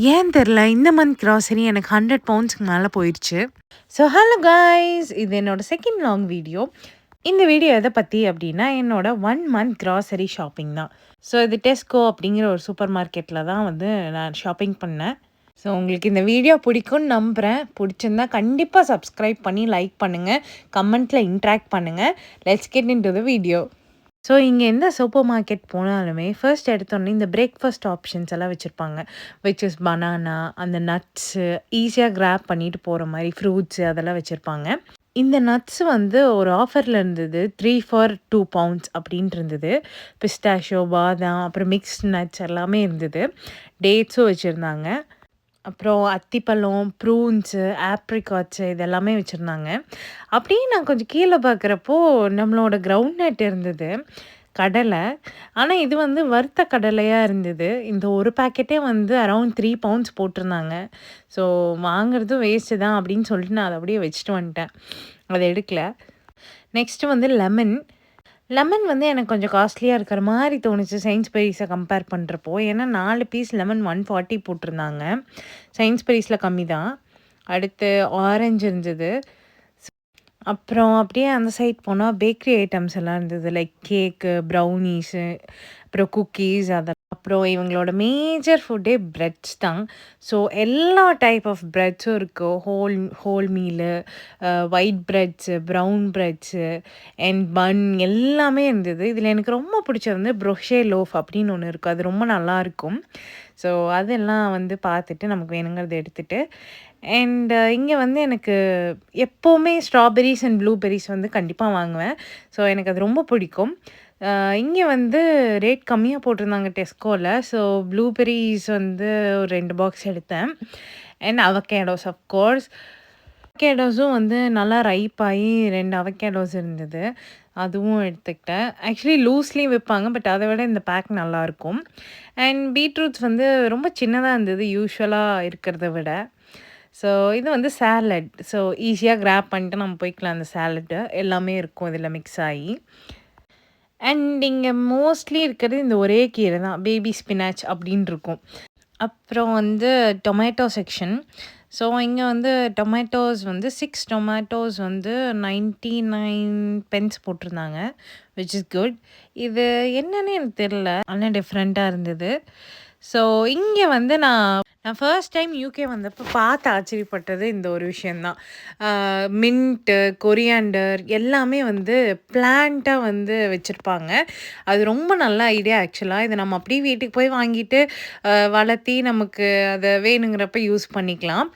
ஏன் தெரில இந்த மந்த் கிராசரி எனக்கு 100 பவுண்ட்ஸ்க்கு மேலே போயிடுச்சு. ஸோ ஹலோ காய்ஸ், இது என்னோட செகண்ட் லாங் வீடியோ. இந்த வீடியோ எதை பற்றி அப்படின்னா என்னோட 1 மந்த் கிராசரி ஷாப்பிங் தான். ஸோ இது டெஸ்கோ அப்படிங்கிற ஒரு சூப்பர் மார்க்கெட்டில் தான் வந்து நான் ஷாப்பிங் பண்ணேன். ஸோ உங்களுக்கு இந்த வீடியோ பிடிக்கும்னு நம்புகிறேன். பிடிச்சிருந்தா கண்டிப்பாக சப்ஸ்கிரைப் பண்ணி லைக் பண்ணுங்கள், கமெண்ட்டில் இன்ட்ராக்ட் பண்ணுங்கள். Let's get into the video. So இங்கே எந்த சூப்பர் மார்க்கெட் போனாலுமே ஃபர்ஸ்ட் எடுத்தோடனே இந்த பிரேக்ஃபாஸ்ட் ஆப்ஷன்ஸ் எல்லாம் வச்சுருப்பாங்க. விச் இஸ் பனானா, அந்த நட்ஸு, ஈஸியாக கிராப் பண்ணிட்டு போகிற மாதிரி ஃப்ரூட்ஸு அதெல்லாம் வச்சுருப்பாங்க. இந்த நட்ஸ் வந்து ஒரு ஆஃபரில் இருந்தது. 3 ஃபார் 2 பவுண்ட்ஸ் அப்படின்ட்டு இருந்தது. பிஸ்தாஷோ, பாதாம், அப்புறம் மிக்ஸ்ட் நட்ஸ் எல்லாமே இருந்தது. டேட்ஸும் வச்சுருந்தாங்க. அப்புறம் அத்திப்பழம், ப்ரூன்ஸு, ஆப்ரிகாட்ஸு இது எல்லாமே வச்சுருந்தாங்க. அப்படியே நான் கொஞ்சம் கீழே பார்க்குறப்போ நம்மளோட கிரவுண்ட் நட் இருந்தது, கடலை. ஆனால் இது வந்து வறுத்த கடலையாக இருந்தது. இந்த ஒரு பாக்கெட்டே வந்து அரவுண்ட் 3 பவுண்ட்ஸ் போட்டிருந்தாங்க. ஸோ வாங்குறதும் வேஸ்ட்டு தான் அப்படின்னு சொல்லிட்டு நான் அதை அப்படியே வச்சுட்டு வந்துட்டேன். அதை எடுக்கல. நெக்ஸ்ட்டு வந்து லெமன். லெமன் வந்து எனக்கு கொஞ்சம் காஸ்ட்லியாக இருக்கிற மாதிரி தோணுச்சு சைன்ஸ்பெரிஸை கம்பேர் பண்ணுறப்போ. ஏன்னா 4 பீஸ் லெமன் 140 போட்டிருந்தாங்க. சைன்ஸ்பெரிஸில் கம்மி தான். அடுத்து ஆரஞ்சு இருந்தது. அப்புறம் அப்படியே அந்த சைட் போனால் பேக்கரி ஐட்டம்ஸ் எல்லாம் இருந்தது. லைக் கேக்கு, ப்ரௌனீஸு, அப்புறம் குக்கீஸ் அதெல்லாம். அப்புறம் இவங்களோட மேஜர் ஃபுட்டே பிரெட்ஸ் தான். ஸோ எல்லா டைப் ஆஃப் பிரெட்ஸும் இருக்குது. Whole meal, white breads, brown breads and bun எல்லாமே இருந்தது. இதில் எனக்கு ரொம்ப பிடிச்சது வந்து ப்ரொஷே லோஃப் அப்படின்னு ஒன்று இருக்கும். அது ரொம்ப நல்லாயிருக்கும். ஸோ அதெல்லாம் வந்து பார்த்துட்டு நமக்கு வேணுங்கிறத எடுத்துகிட்டு அண்ட் இங்கே வந்து எனக்கு எப்போவுமே ஸ்ட்ராபெர்ரிஸ் அண்ட் ப்ளூபெர்ரிஸ் வந்து கண்டிப்பாக வாங்குவேன். ஸோ எனக்கு அது ரொம்ப பிடிக்கும். இங்கே வந்து ரேட் கம்மியாக போட்டிருந்தாங்க டெஸ்கோவில். ஸோ ப்ளூபெர்ரிஸ் வந்து ஒரு 2 பாக்ஸ் எடுத்தேன். And avocados of course. அவகேடோஸும் வந்து நல்லா ரைப் ஆகி 2 அவகேடோஸ் இருந்தது. அதுவும் எடுத்துக்கிட்டேன். ஆக்சுவலி லூஸ்லேயும் விற்பாங்க, பட் அதை விட இந்த பேக் நல்லாயிருக்கும். அண்ட் பீட்ரூட்ஸ் வந்து ரொம்ப சின்னதாக இருந்தது யூஷுவலாக இருக்கிறத விட. ஸோ இது வந்து சாலட். ஸோ ஈஸியாக கிராப் பண்ணிட்டு நம்ம போய்க்கலாம். அந்த சாலட்டு எல்லாமே இருக்கும் இதில் மிக்ஸ் ஆகி. அண்ட் இங்கே மோஸ்ட்லி இருக்கிறது இந்த ஒரே கீரை தான், பேபி ஸ்பினாச் அப்படின்னு இருக்கும். அப்புறம் வந்து டொமேட்டோ செக்ஷன். ஸோ இங்கே வந்து டொமேட்டோஸ் வந்து 6 டொமேட்டோஸ் வந்து 99 பென்ஸ் போட்டிருந்தாங்க, விச் இஸ் குட். இது என்னன்னு எனக்கு தெரில, ஆனால் டிஃப்ரெண்ட்டாக இருந்தது. ஸோ இங்கே வந்து நான் ஃபர்ஸ்ட் டைம் யூகே வந்தப்போ பார்த்து ஆச்சரியப்பட்டது இந்த ஒரு விஷயந்தான். மின்ட்டு, கொரியாண்டர் எல்லாமே வந்து பிளான்ட்டாக வந்து வச்சுருப்பாங்க. அது ரொம்ப நல்ல ஐடியா ஆக்சுவலாக. இதை நம்ம அப்படியே வீட்டுக்கு போய் வாங்கிட்டு வளர்த்தி நமக்கு அதை வேணுங்கிறப்ப யூஸ் பண்ணிக்கலாம்.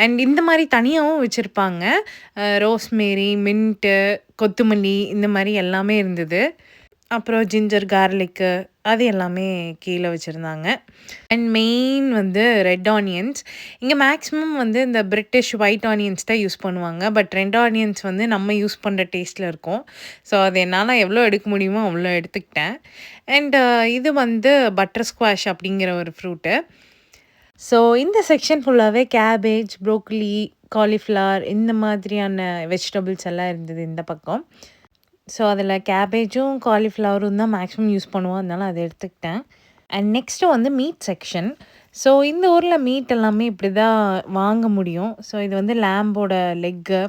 அண்ட் இந்த மாதிரி தனியாகவும் வச்சுருப்பாங்க. ரோஸ்மேரி, மின்ட்டு, கொத்தமல்லி இந்த மாதிரி எல்லாமே இருந்தது. அப்புறம் ஜிஞ்சர், கார்லிக்கு அது எல்லாமே கீழே வச்சுருந்தாங்க. அண்ட் மெயின் வந்து ரெட் ஆனியன்ஸ். இங்கே மேக்ஸிமம் வந்து இந்த பிரிட்டிஷ் ஒயிட் ஆனியன்ஸ் தான் யூஸ் பண்ணுவாங்க. பட் ரெட் ஆனியன்ஸ் வந்து நம்ம யூஸ் பண்ணுற டேஸ்ட்டில் இருக்கும். ஸோ அது என்னால் எவ்வளோ எடுக்க முடியுமோ அவ்வளோ எடுத்துக்கிட்டேன். அண்ட் இது வந்து பட்டர் ஸ்குவாஷ் அப்படிங்கிற ஒரு ஃப்ரூட்டு. ஸோ இந்த செக்ஷன் ஃபுல்லாகவே கேபேஜ், ப்ரோக்கலி, காலிஃப்ளவர் இந்த மாதிரியான வெஜிடபிள்ஸ் எல்லாம் இருந்தது இந்த பக்கம். ஸோ அதில் கேபேஜும் காலிஃப்ளவரும் தான் மேக்ஸிமம் யூஸ் பண்ணுவோம். அதனால அதை எடுத்துக்கிட்டேன். அண்ட் நெக்ஸ்ட்டு வந்து மீட் செக்ஷன். ஸோ இந்த ஊரில் மீட் எல்லாமே இப்படி தான் வாங்க முடியும். ஸோ இது வந்து லேம்போட லெக்கு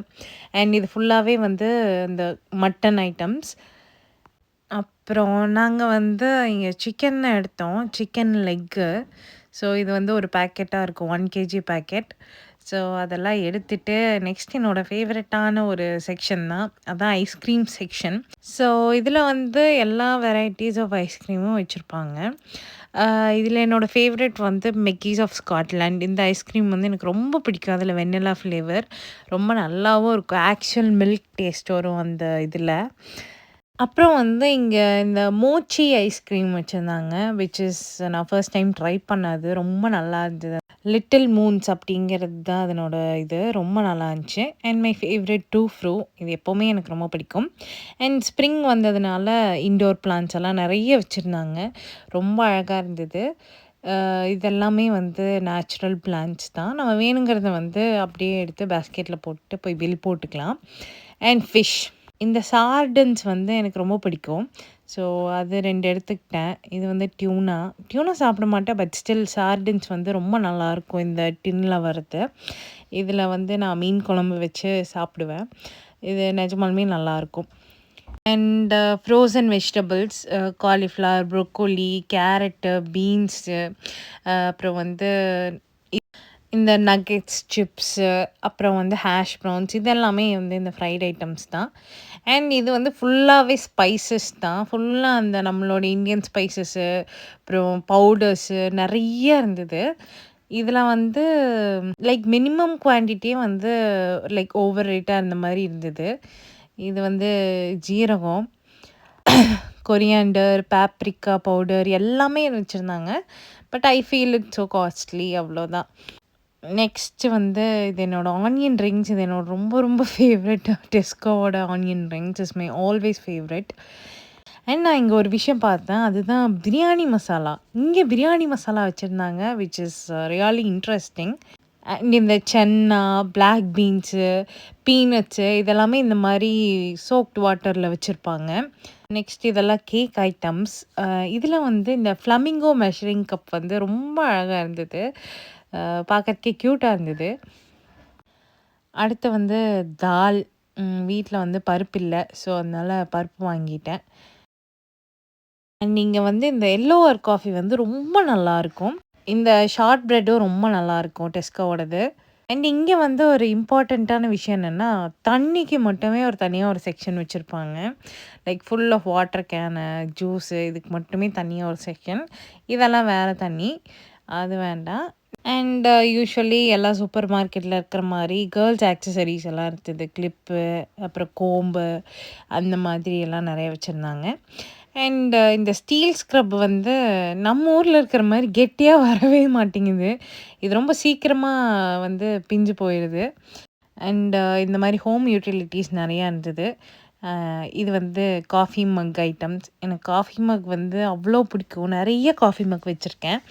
அண்ட் இது ஃபுல்லாகவே வந்து இந்த மட்டன் ஐட்டம்ஸ். அப்புறம் நாங்கள் வந்து இங்கே சிக்கன் எடுத்தோம், சிக்கன் லெக்கு. ஸோ இது வந்து ஒரு பேக்கெட்டாக இருக்கும், 1 kg பேக்கெட். ஸோ அதெல்லாம் எடுத்துகிட்டு நெக்ஸ்ட் என்னோடய ஃபேவரட்டான ஒரு செக்ஷன் தான், அதான் ஐஸ்கிரீம் செக்ஷன். ஸோ இதில் வந்து எல்லா வெரைட்டிஸ் ஆஃப் ஐஸ்கிரீமும் வச்சுருப்பாங்க. இதில் என்னோடய ஃபேவரெட் வந்து மெக்கீஸ் ஆஃப் ஸ்காட்லாண்ட். இந்த ஐஸ்கிரீம் வந்து எனக்கு ரொம்ப பிடிக்கும். அதில் வெண்ணிலா ஃப்ளேவர் ரொம்ப நல்லாவும் இருக்கும். ஆக்சுவல் மில்க் டேஸ்ட் வரும் அந்த இதில். அப்புறம் வந்து இங்கே இந்த மோச்சி ஐஸ்கிரீம் வச்சுருந்தாங்க, விச் இஸ் நான் ஃபர்ஸ்ட் டைம் ட்ரை பண்ணது. ரொம்ப நல்லா இருந்தது. லிட்டில் மூன்ஸ் அப்படிங்கிறது தான் அதனோட இது. ரொம்ப நல்லா இருந்துச்சு. And my favourite tofu. இது எப்போவுமே எனக்கு ரொம்ப பிடிக்கும். அண்ட் ஸ்ப்ரிங் வந்ததுனால இன்டோர் பிளான்ட்ஸ் எல்லாம் நிறைய வச்சுருந்தாங்க. ரொம்ப அழகாக இருந்தது. இதெல்லாமே வந்து நேச்சுரல் பிளான்ட்ஸ் தான். நம்ம வேணுங்கிறத வந்து அப்படியே எடுத்து பேஸ்கெட்டில் போட்டு போய் பில் போட்டுக்கலாம். And fish. இந்த சார்டன்ஸ் வந்து எனக்கு ரொம்ப பிடிக்கும். ஸோ அது 2 எடுத்துக்கிட்டேன். இது வந்து டியூனா. டியூனா சாப்பிட மாட்டேன். பட் ஸ்டில் சார்டின்ஸ் வந்து ரொம்ப நல்லாயிருக்கும் இந்த டின்ல வர்றது. இதில வந்து நான் மீன் குழம்பு வச்சு சாப்பிடுவேன். இது நிஜமாலுமே நல்லாயிருக்கும். And frozen vegetables cauliflower, broccoli, carrot, beans அப்புறம் வந்து இந்த நக்கெட்ஸ், சிப்ஸு அப்புறம் வந்து ஹேஷ் ப்ரவுன்ஸ் இதெல்லாமே வந்து இந்த ஃப்ரைட் ஐட்டம்ஸ் தான். அண்ட் இது வந்து ஃபுல்லாவே ஸ்பைசஸ் தான். ஃபுல்லா அந்த நம்மளோட இந்தியன் ஸ்பைசஸு, அப்புறம் பவுடர்ஸு நெறைய இருந்தது. இதில வந்து லைக் மினிமம் குவான்டிட்டியே வந்து லைக் ஓவர் ரேட்டா இருந்த மாரி இருந்தது. இது வந்து ஜீரகம், கொரியாண்டர், பாப்ரிக்கா பவுடர் எல்லாமே வச்சிருந்தாங்க. But I feel it's so costly அவ்வளோதான். நெக்ஸ்ட்டு வந்து இது என்னோட ஆனியன் ரிங்ஸ். இது என்னோட ரொம்ப ரொம்ப ஃபேவரெட். டெஸ்கோவோட onion rings is my always favourite. And நான் இங்கே ஒரு விஷயம் பார்த்தேன். அதுதான் பிரியாணி மசாலா. இங்கே பிரியாணி மசாலா வச்சுருந்தாங்க which is really interesting. And இந்த சன்னா, பிளாக் பீன்ஸு, பீனட்ஸு இதெல்லாமே இந்த மாரி சோக்ட் வாட்டரில் வச்சுருப்பாங்க. நெக்ஸ்ட் இதெல்லாம் கேக் ஐட்டம்ஸ். இதில் வந்து இந்த ஃப்ளமிங்கோ மெஷரிங் கப் வந்து ரொம்ப அழகா இருந்தது. பார்க்கறதுக்கே க்யூட்டாக இருந்தது. அடுத்து வந்து தால். வீட்ல வந்து பருப்பு இல்ல. ஸோ, அதனால பருப்பு வாங்கிட்டேன். அண்ட் இங்க வந்து இந்த எல்லோவர் காஃபி வந்து ரொம்ப நல்லாயிருக்கும். இந்த ஷார்ட் பிரெட்டும் ரொம்ப நல்லாயிருக்கும் டெஸ்கோவோடது. அண்ட் இங்க வந்து ஒரு இம்பார்ட்டண்ட்டான விஷயம் என்னன்னா, தண்ணிக்கு மட்டுமே ஒரு தனியா ஒரு செக்ஷன் வச்சிருப்பாங்க. Like full of water can, juice இதுக்கு மட்டுமே தனியா ஒரு செக்ஷன். இதெல்லாம் வேற தண்ணி. அது வேண்டாம். அண்ட் யூசுவலி எல்லா சூப்பர் மார்க்கெட்டில் இருக்கிற மாதிரி கேர்ள்ஸ் ஆக்சசரிஸ் எல்லாம் இருந்தது. கிளிப்பு, அப்புறம் கோம்பு அந்த மாதிரி எல்லாம் நிறைய வச்சுருந்தாங்க. அண்ட் இந்த ஸ்டீல் ஸ்க்ரப் வந்து நம்ம ஊரில் இருக்கிற மாதிரி கெட்டியாக வரவே மாட்டேங்குது. இது ரொம்ப சீக்கிரமாக வந்து பிஞ்சு போயிடுது. அண்ட் இந்த மாதிரி ஹோம் யூட்டிலிட்டிஸ் நிறையா இருந்தது. இது வந்து காஃபி மக் ஐட்டம்ஸ். எனக்கு காஃபி மக் வந்து அவ்வளோ பிடிக்கும். நிறைய காஃபி மக் வச்சுருக்கேன்.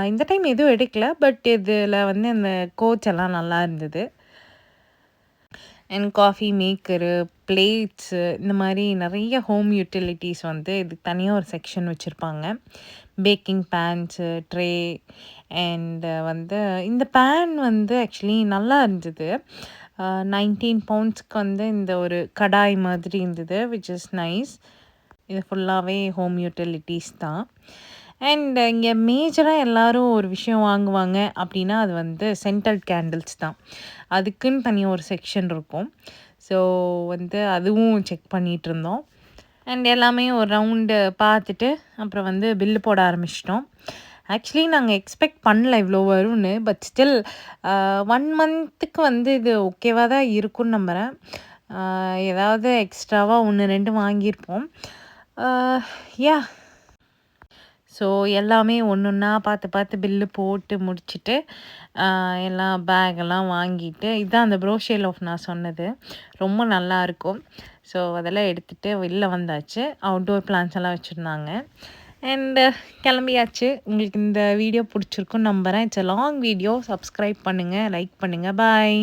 இந்த டைம் எதுவும் எடுக்கல. பட் இதில் வந்து அந்த கோச் எல்லாம் நல்லா இருந்தது. அண்ட் காஃபி மேக்கரு, பிளேட்ஸு இந்த மாதிரி நிறைய ஹோம் யூட்டிலிட்டிஸ் வந்து இதுக்கு தனியாக ஒரு செக்ஷன் வச்சுருப்பாங்க. பேக்கிங் பேன்ஸு, ட்ரே அண்ட் வந்து இந்த பேன் வந்து ஆக்சுவலி நல்லா இருந்தது. 19 பவுண்ட்ஸ்க்கு வந்து இந்த ஒரு கடாய் மாதிரி இருந்தது விச் இஸ் நைஸ். இது ஃபுல்லாகவே ஹோம் யூட்டிலிட்டிஸ் தான். அண்ட் இங்கே மேஜராக எல்லோரும் ஒரு விஷயம் வாங்குவாங்க அப்படின்னா அது வந்து சென்டட் கேண்டில்ஸ் தான். அதுக்குன்னு தனியாக ஒரு செக்ஷன் இருக்கும். ஸோ வந்து அதுவும் செக் பண்ணிகிட்ருந்தோம். அண்ட் எல்லாமே ஒரு ரவுண்டு பார்த்துட்டு அப்புறம் வந்து பில்லு போட ஆரம்பிச்சிட்டோம். ஆக்சுவலி நாங்கள் எக்ஸ்பெக்ட் பண்ணல இவ்வளோ வரும்னு. பட் ஸ்டில் 1 மந்த்துக்கு வந்து இது ஓகேவாக தான் இருக்கும்னு நம்புகிறேன். ஏதாவது எக்ஸ்ட்ராவாக 1, 2 வாங்கியிருப்போம். யா ஸோ எல்லாமே ஒன்றா பார்த்து பார்த்து பில்லு போட்டு முடிச்சுட்டு எல்லாம் பேகெல்லாம் வாங்கிட்டு இதுதான் அந்த ப்ரோஷே லோஃப் நான் சொன்னது. ரொம்ப நல்லாயிருக்கும். ஸோ அதெல்லாம் எடுத்துகிட்டு வெளில வந்தாச்சு. அவுட்டோர் பிளான்ஸ் எல்லாம் வச்சுருந்தாங்க. அண்டு கிளம்பியாச்சு. உங்களுக்கு இந்த வீடியோ பிடிச்சிருக்குன்னு நம்புகிறேன். It's a long video. Subscribe பண்ணுங்கள், லைக் பண்ணுங்கள். பாய்.